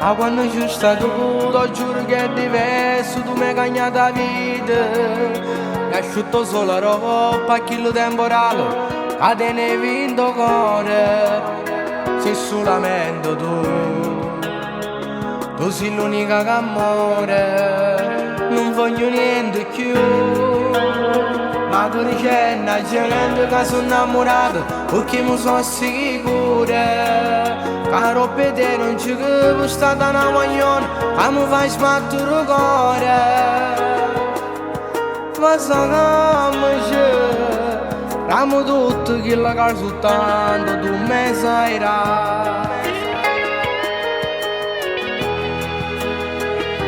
A quando c'è stato tu, giuro che è diverso, tu mi hai cagnato la vita. Mi hai asciutto solo la roba, chillo temporale, che te ne hai vinto cuore. Sei solamente tu sei l'unica che amore, non voglio niente più. Ma con c'è una gente che sono innamorato, perché mi sono sicura. Caro per te non ci capisco, stata una maglione, che mi fai sbattere il cuore. Ma so che c'è, ramo tutto quello che soltanto tu mi sai.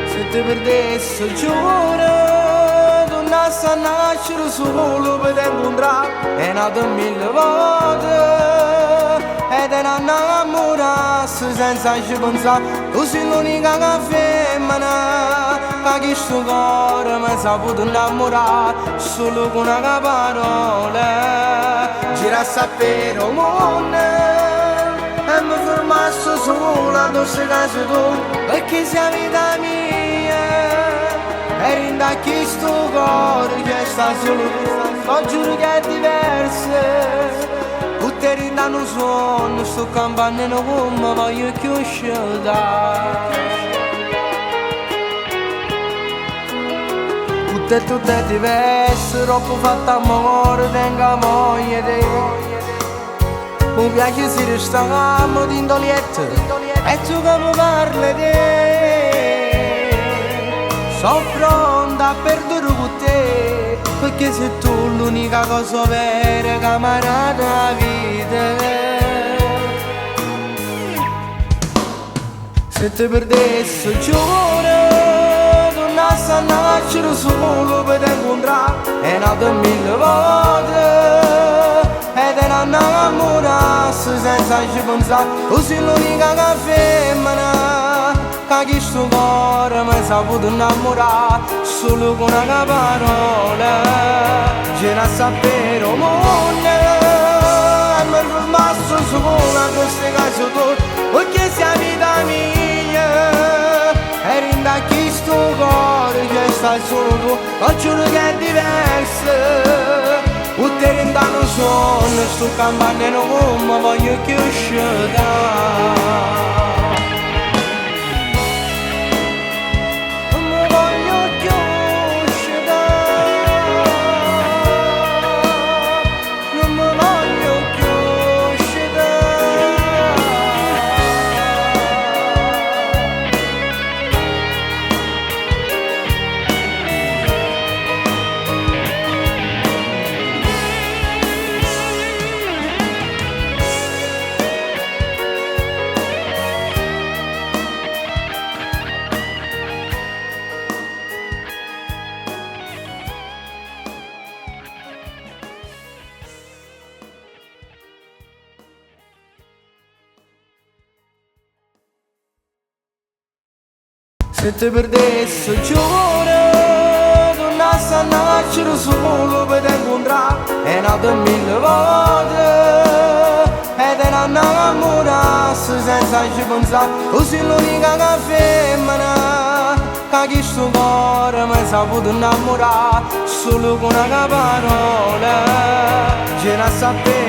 Se ti perdessi il giorno, tornassi a nascere solo per te incontrare. È nato 1000 volte ed è innamorarsi senza ci pensare. Tu sei l'unica che femmina che questo cuore mi sa potuto innamorare solo con una parola. Gira a sapere il mondo e mi fermassi sola in questo caso tu, perché sei vita mia e rinda questo cuore che sta solo tu. Lo giuro che è diverso, tutte rindano un suono, sto campanello come voglio chiudere. Tutte è diverso, troppo fatta amore, tengo moglie di te. Mi piace se restiamo di indolietto e tu che mi parli di te. Sono pronta a perdere con te, perché sei tu l'unica cosa vera che mi ha dato la vita. Se ti perdessi il giorno, tornassi a nascere solo per te incontrare. È nato 1000 volte ed è innamorarsi senza ci pensare. Tu sei l'unica che femmina che questo cuore mi sa potuto innamorare solo con una parola. Gira a sapere il mondo e mi fermassi solo a queste case tu, perché sei vita mia e rinda questo cuore che sta solo tu. Lo giuro che è diverso, tutte rindano sonno, sto campanello come voglio chiudere. Se ti perdessi il giorno, tornassi a nascere solo per te incontrare. È nato 1000 volte ed è innamorarsi senza ci pensare. Tu sei l'unica che femmina che questo cuore mi sa potuto innamorare solo con una parola. Gira a sapere